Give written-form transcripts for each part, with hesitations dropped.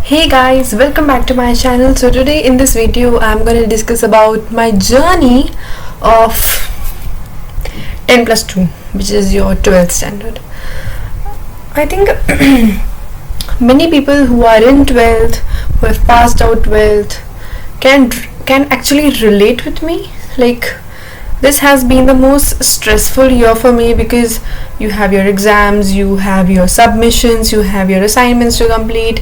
Hey guys, welcome back to my channel. So today in this video I'm going to discuss about my journey of 10 plus 2, which is your 12th standard. I think many people who are in 12th, who have passed out 12th, can actually relate with me. Like, this has been the most stressful year for me because you have your exams, you have your submissions, you have your assignments to complete,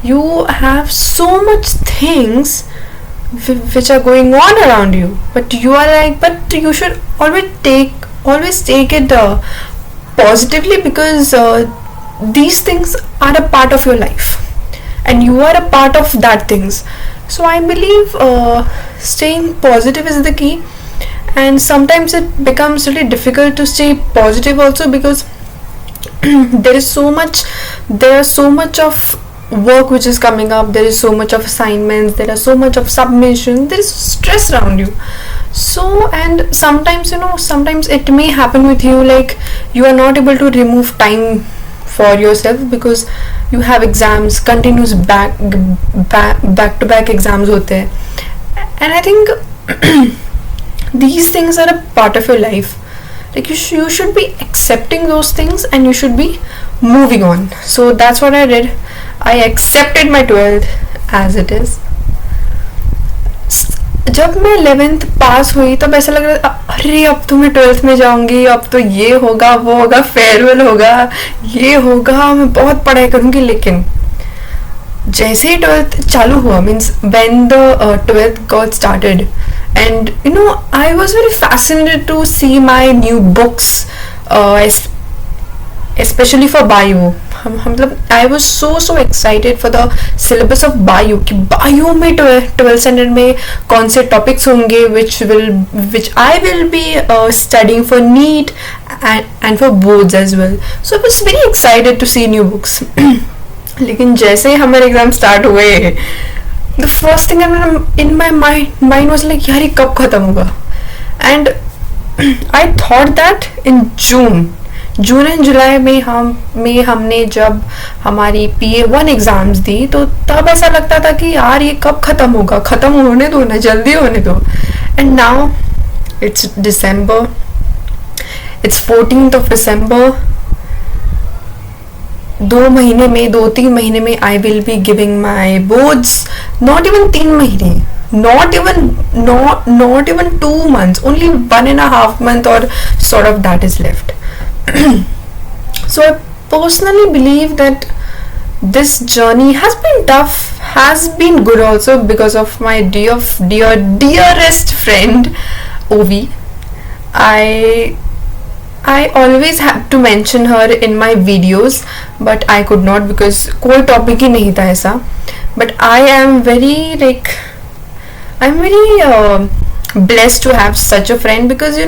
you have so much things which are going on around you, but you are like, but you should always take it positively, because these things are a part of your life and you are a part of that things. So I believe staying positive is the key, and sometimes it becomes really difficult to stay positive also, because there is so much of work which is coming up, there is so much of assignments, there are so much of submission, there is stress around you. So, and sometimes sometimes it may happen with you, like you are not able to remove time for yourself because you have exams, continuous back to back exams hote hain. And I think these things are a part of your life. Like, you should be accepting those things and you should be moving on. So that's what I did. I accepted my 12th as it is. जब मैं 11th पास हुई तब ऐसा लग रहा था, अरे अब तो मैं 12th में जाऊंगी, अब तो ये होगा, वो होगा, फेयरवेल होगा, ये होगा, मैं बहुत पढ़ाई करूंगी. लेकिन जैसे ही 12th चालू हुआ, means when the 12th got started, and I was very fascinated to see my new books, especially for bio. मतलब I was so excited for the syllabus of bio, कि bio में 12th standard में कौन से topics होंगे which I will be studying for NEET and for boards as well. So I was very excited to see new books. लेकिन जैसे ही हमारे exam start हुए, the first thing in my mind was like, यार ये कब खत्म होगा. And I thought that in June and July में हमने जब हमारी PA1 एग्जाम्स दी, तो तब ऐसा लगता था कि यार ये कब खत्म होगा, खत्म होने दो ना, जल्दी होने दो. And now it's December, it's 14th of December. 2-3 महीने में I will be giving my boards. Not even 3 महीने, not even 2 months, only 1.5 month or sort of that is left. So I personally believe that this journey has been tough, has been good also, because of my dearest friend Ovi. I always had to mention her in my videos, but I could not because कोई topic ही नहीं था ऐसा. But I am very blessed to have such a friend, because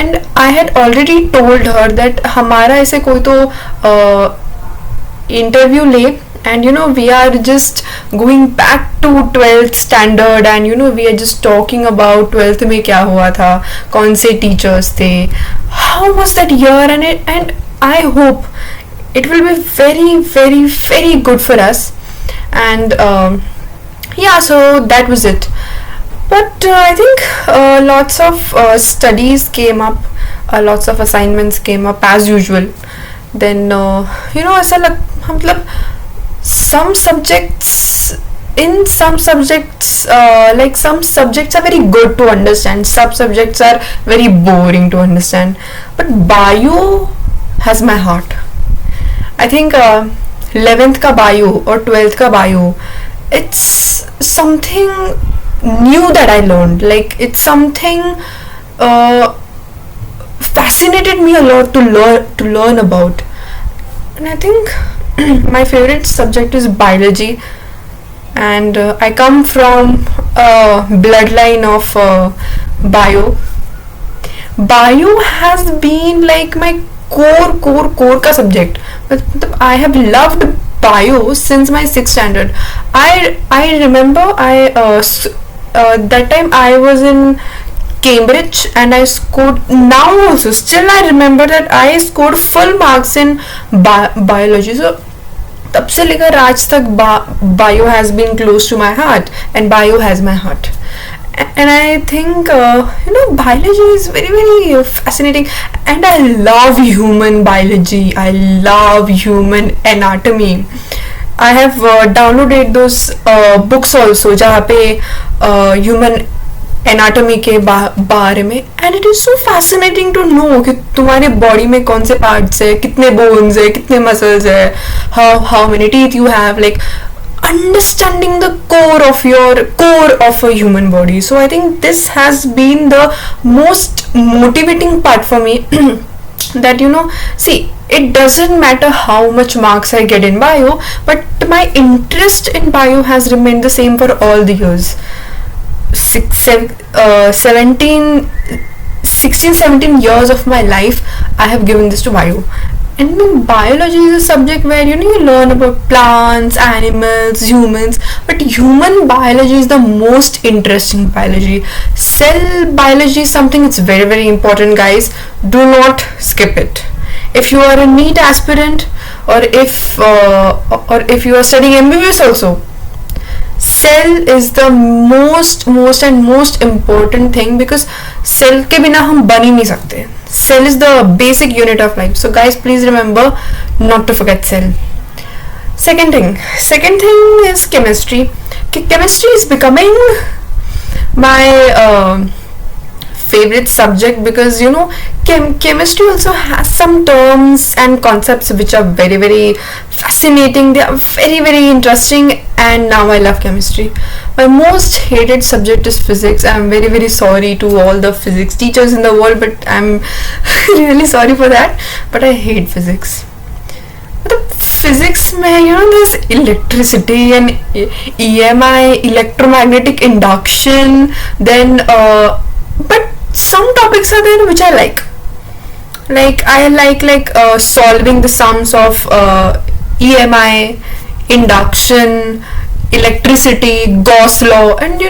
and I had already told her that हमारा ऐसे कोई तो interview ले, and we are just going back to 12th standard, and we are just talking about 12th में क्या हुआ था, कौन से teachers थे, how was that year, and I hope it will be very very very good for us. And yeah, so that was it. But I think lots of studies came up, lots of assignments came up as usual. Then ऐसा मतलब some subjects like some subjects are very good to understand, some subjects are very boring to understand, but bio has my heart. I think 11th ka bio or 12th ka bio, it's something new that I learned. Like, it's something fascinated me a lot to learn about. And I think my favorite subject is biology, and I come from a bloodline of bio has been like my core ka subject. But I have loved bio since my 6th standard. I remember that time I was in Cambridge and I scored, now also still I remember that I scored full marks in biology. So तब से लेकर आज तक bio has been close to my heart and bio has my heart. And I think biology is very very fascinating, and I love human biology. I love human anatomy. I have downloaded those books also जहाँ पे human anatomy के बारे में, and it is so fascinating to know कि तुम्हारे body में कौन से पार्ट्स है, कितने बोन्स है, कितने मसल्स है, how many teeth you have, like understanding the core of a human body. So I think this has been the most motivating part for me. That see, it doesn't matter how much marks I get in bio, but my interest in bio has remained the same for all the years. 16-17 years of my life I have given this to bio. And biology is a subject where you learn about plants, animals, humans, but human biology is the most interesting biology. Cell biology is something it's very very important, guys. Do not skip it. If you are a NEET aspirant, or if you are studying MBBS also, cell is the most important thing, because cell के बिना हम बन ही नहीं सकते. Cell is the basic unit of life. So guys, please remember not to forget cell. Second thing is chemistry. Chemistry is becoming my favorite subject, because chemistry also has some terms and concepts which are very very fascinating. They are very very interesting, and now I love chemistry. My most hated subject is physics. I am very very sorry to all the physics teachers in the world, but I'm really sorry for that, but I hate physics. Physics में there's electricity and EMI, electromagnetic induction, then but some topics are there which I like I like solving the sums of EMI, induction, electricity, Gauss law, and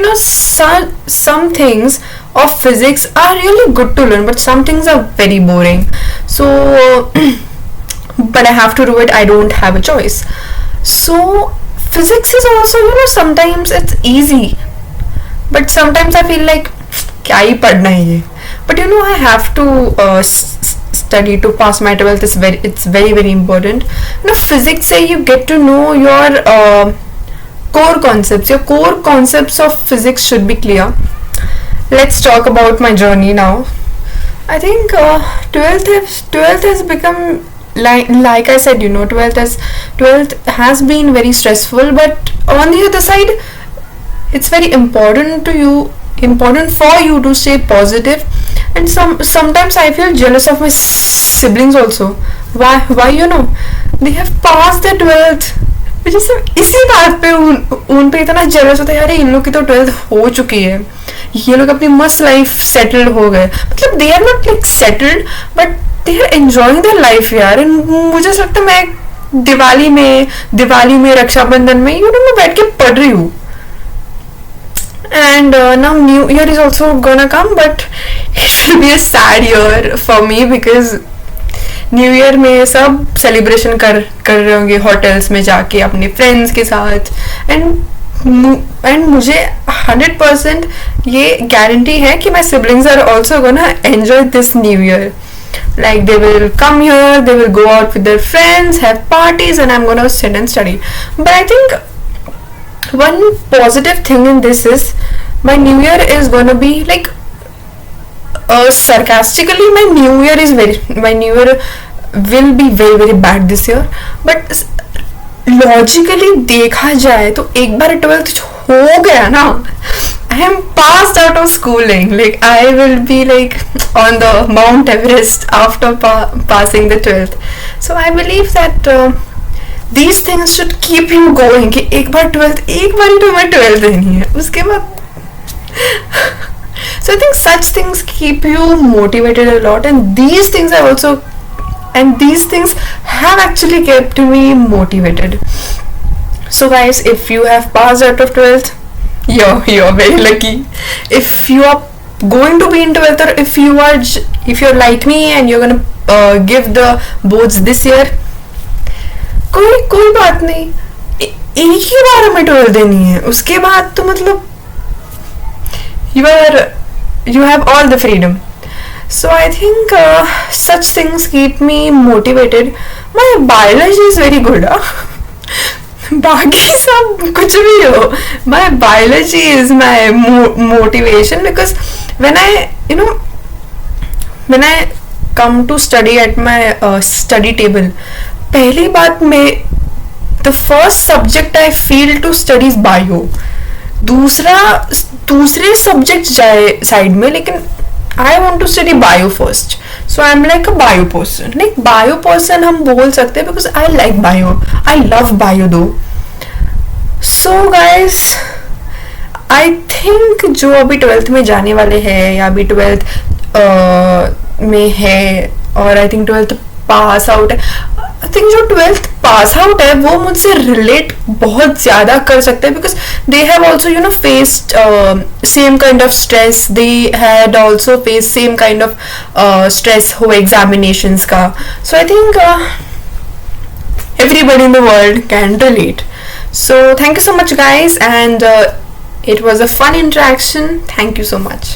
some things of physics are really good to learn, but some things are very boring. So but I have to do it. I don't have a choice. So physics is also sometimes it's easy, but sometimes I feel like क्या ही पढ़ना है ये. But I have to study to pass my 12th. It's very very important. Physics say you get to know your core concepts. Your core concepts of physics should be clear. Let's talk about my journey now. I think 12th has become like I said, 12th has been very stressful, but on the other side, it's very important for you to stay positive. And sometimes I feel jealous of my siblings also. Why they have passed their 12th, which is इसी बात पे उन पे इतना jealous होता है, यार इन लोग की तो 12th हो चुकी है, ये लोग अपनी मस्त लाइफ सेटल्ड हो गए. मतलब they are not like settled, but they are enjoying their life यार. And मुझे लगता है मैं दिवाली में रक्षाबंधन में मैं बैठ के पढ़ रही हूँ. And now New Year is also gonna come, but it will be a sad year for me, because New Year में सब celebration कर रहे होंगे hotels में जाके अपने friends के साथ. And मुझे 100% ये guarantee है कि my siblings are also gonna enjoy this New Year. Like they will come here, they will go out with their friends, have parties, and I'm gonna sit and study. But I think one positive thing in this is my New Year is gonna be like sarcastically my New Year will be very very bad this year, but logically देखा जाए तो एक बार 12th हो गया ना, I am passed out of schooling. Like I will be like on the Mount Everest after passing the 12th. So I believe that these things should keep you going. कि एक बार ही तुम्हें 12th देनी है, उसके बाद so I think such things keep you motivated a lot, and these things have actually kept me motivated. So guys, if you have passed out of 12th, you're very lucky. If you are going to be in 12th, or if you're like me and you're gonna give the boards this year, कोई कोई बात नहीं, एक ही बार हमें 12 देनी है, उसके बाद तो मतलब you have all the freedom. So I think such things keep me motivated. My biology is very good. बाकी सब कुछ भी हो, my biology is my motivation, because when I come to study at my study table, पहली बात मैं, the first subject I feel to study is bio. दूसरे subject जाए साइड में, लेकिन I want to study bio first. So I am like a bio person. Like bio person हम बोल सकते हैं because I like bio, I love bio though. So guys, I think जो अभी 12th में जाने वाले हैं या अभी 12th में है और I think 12th pass out है, आई थिंक जो 12th पास आउट है वो मुझसे रिलेट बहुत ज्यादा कर सकते हैं, because they have also faced same kind of stress, they had also face same kind of stress हो एग्जामिनेशंस का. So I think everybody in the world can relate. So thank you so much guys, and it was a fun interaction. Thank you so much.